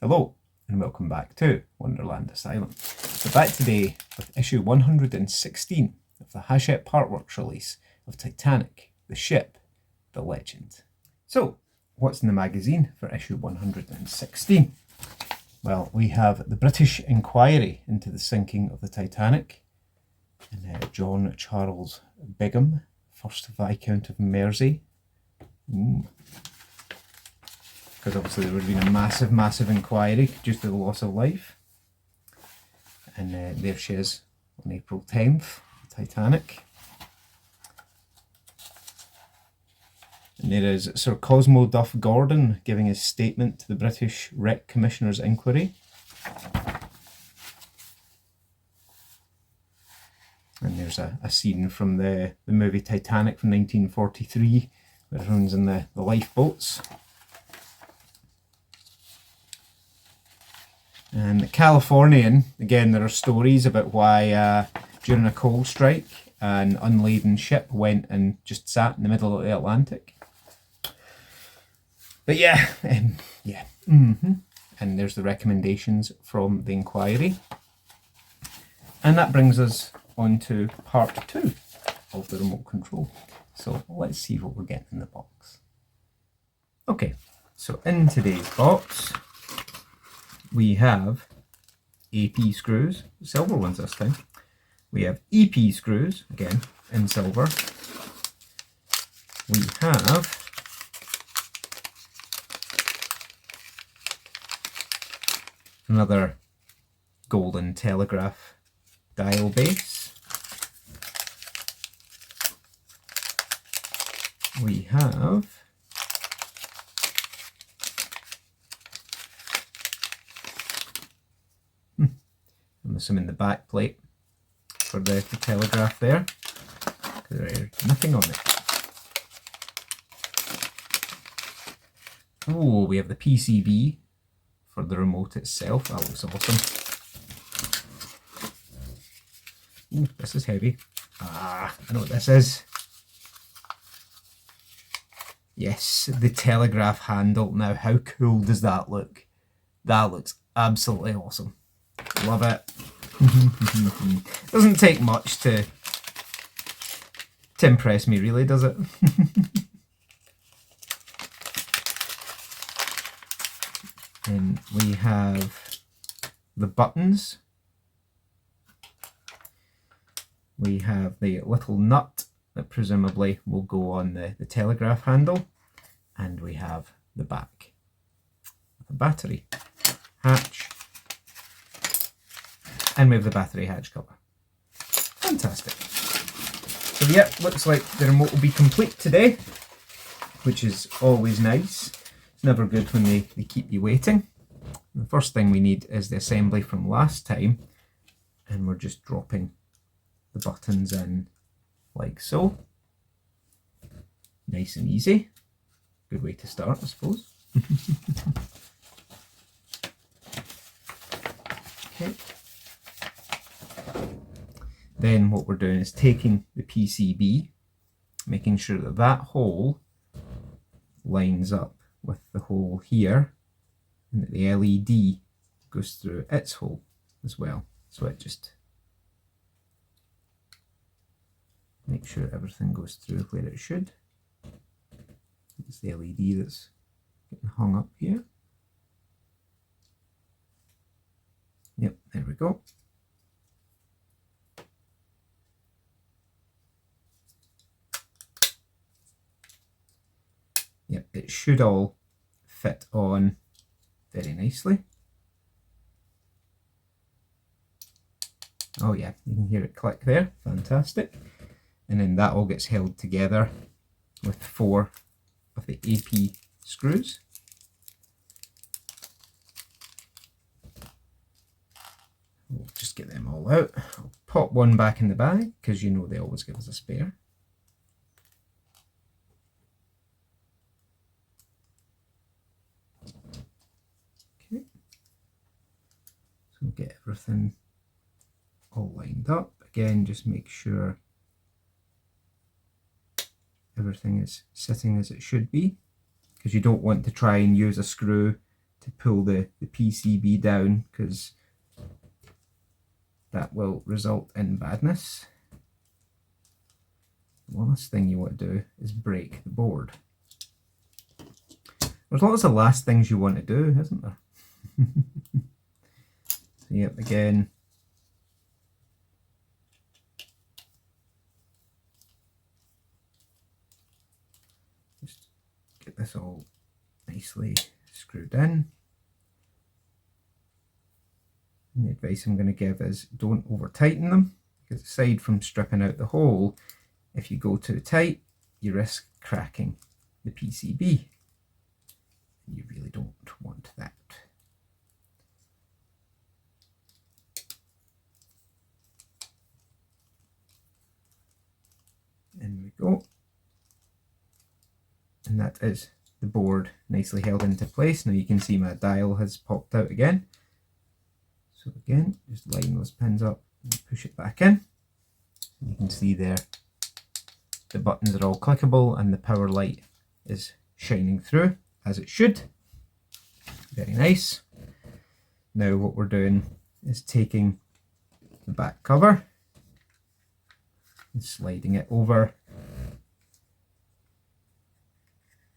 Hello and welcome back to Wonderland Asylum. We're back today with issue 116 of the Hachette Partworks release of Titanic, the ship, the legend. So, what's in the magazine for issue 116? Well, we have the British inquiry into the sinking of the Titanic, and John Charles Bigham, 1st Viscount of Mersey. Because obviously there would have been a massive inquiry due to the loss of life. And there she is on April 10th, the Titanic. And there is Sir Cosmo Duff Gordon giving his statement to the British Wreck Commissioner's inquiry. And there's a scene from the movie Titanic from 1943, where everyone's in the lifeboats. And the Californian, again, there are stories about why during a coal strike, an unladen ship went and just sat in the middle of the Atlantic. But yeah, And there's the recommendations from the inquiry. And that brings us on to part 2 of the remote control. So let's see what we're getting in the box. Okay, so in today's box, we have AP screws, silver ones this time. We have EP screws, again, in silver. We have another golden telegraph dial base. We have I'm assuming the back plate for the telegraph there, because there's nothing on it. Oh, we have the PCB for the remote itself. That looks awesome. Ooh, this is heavy. I know what this is. Yes, the telegraph handle. Now, how cool does that look? That looks absolutely awesome. Love it. Doesn't take much to impress me, really, does it? And we have the buttons. We have the little nut that presumably will go on the telegraph handle. And we have the back. The battery hatch. And we have the battery hatch cover. Fantastic. So yeah, looks like the remote will be complete today, which is always nice. It's never good when they keep you waiting. The first thing we need is the assembly from last time, and we're just dropping the buttons in like so. Nice and easy. Good way to start, I suppose. Okay. Then what we're doing is taking the PCB, making sure that that hole lines up with the hole here, and that the LED goes through its hole as well. So it just makes sure everything goes through where it should. It's the LED that's getting hung up here. Yep, there we go. Yep, it should all fit on very nicely. Oh yeah, you can hear it click there. Fantastic. And then that all gets held together with 4 of the AP screws. We'll just get them all out. I'll pop one back in the bag because you know they always give us a spare. Okay. So we'll get everything all lined up. Again, just make sure everything is sitting as it should be. because you don't want to try and use a screw to pull the PCB down, because that will result in badness. The last thing you want to do is break the board. There's lots of last things you want to do, isn't there? So, yep, again, just get this all nicely screwed in. And the advice I'm going to give is don't over tighten them, because aside from stripping out the hole, if you go too tight, you risk cracking the PCB. You really don't want that. In we go. And that is the board nicely held into place. Now you can see my dial has popped out again. So again, just line those pins up and push it back in. You can see there the buttons are all clickable and the power light is shining through as it should. Very nice. Now what we're doing is taking the back cover and sliding it over,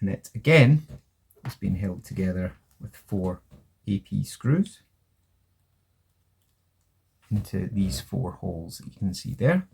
and it again is being held together with 4 AP screws into these 4 holes that you can see there.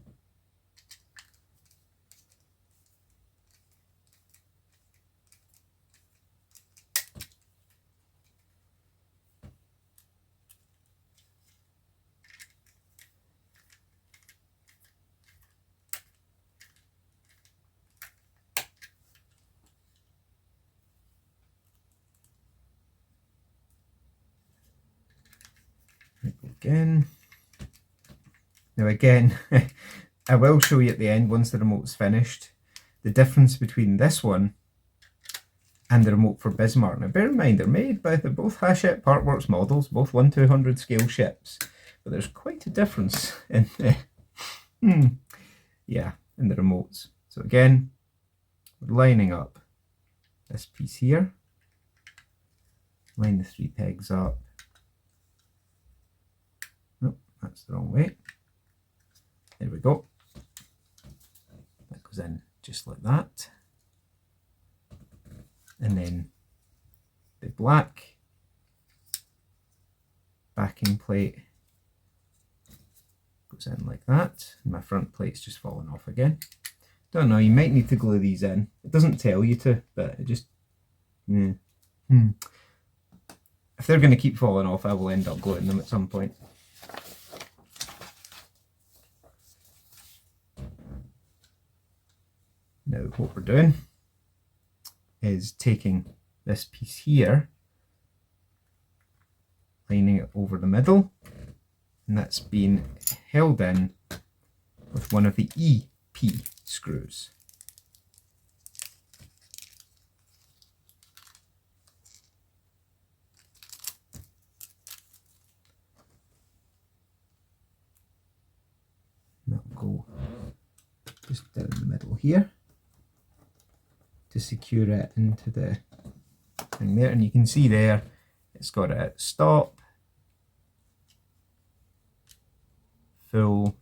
Again. Now again, I will show you at the end, once the remote's finished, the difference between this one and the remote for Bismarck. Now bear in mind, they're both Hachette Partworks models, both 1/200 scale ships, but there's quite a difference in the, in the remotes. So again, we're lining up this piece here, line the 3 pegs up. Nope, that's the wrong way. There we go. That goes in just like that. And then the black backing plate goes in like that. And my front plate's just falling off again. Don't know, you might need to glue these in. It doesn't tell you to, but it just... If they're going to keep falling off, I will end up gluing them at some point. Now what we're doing is taking this piece here, lining it over the middle, and that's being held in with one of the EP screws. And that'll go just down the middle here to secure it into the thing there, and you can see there it's got a stop, full,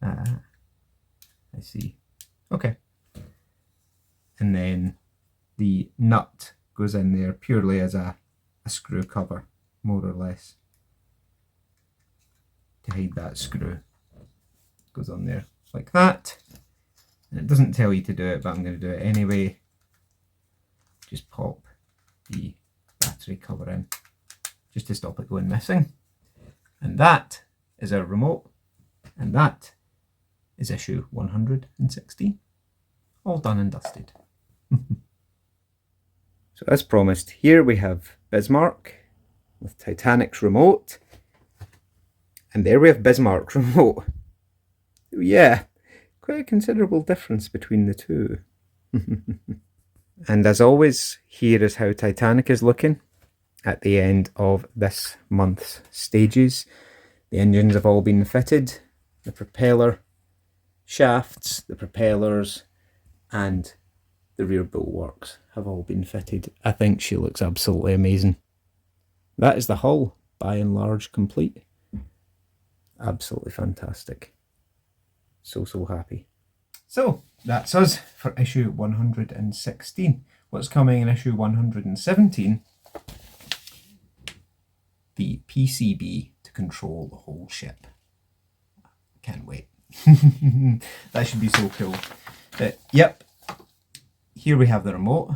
I see, okay, and then the nut goes in there purely as a screw cover, more or less, to hide that screw. Goes on there like that. And it doesn't tell you to do it, but I'm going to do it anyway. Just pop the battery cover in, just to stop it going missing. And that is our remote, and that is issue 116. All done and dusted. So as promised, here we have Bismarck with Titanic's remote. And there we have Bismarck's remote. Yeah. Quite a considerable difference between the two. And as always, here is how Titanic is looking at the end of this month's stages. The engines have all been fitted, the propeller shafts, the propellers, and the rear bulwarks have all been fitted. I think she looks absolutely amazing. That is the hull, by and large, complete. Absolutely fantastic. So happy. So that's us for issue 116. What's coming in issue 117? The PCB to control the whole ship. Can't wait. That should be so cool. But yep, here we have the remote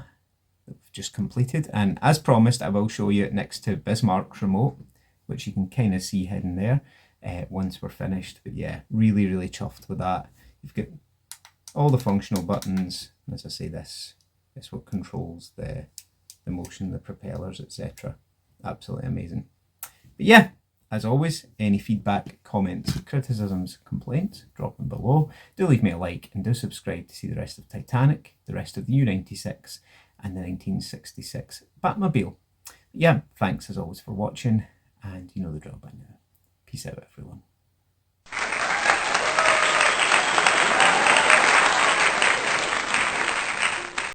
that we've just completed, and as promised I will show you next to Bismarck's remote, which you can kind of see hidden there once we're finished. But yeah, really chuffed with that. You've got all the functional buttons, and as I say, this is what controls the motion, the propellers, etc. Absolutely amazing. But yeah, as always, any feedback, comments, criticisms, complaints, drop them below. Do leave me a like and do subscribe to see the rest of Titanic, the rest of the U-96 and the 1966 Batmobile. But yeah, thanks as always for watching, and you know the drill by now. Peace out, everyone.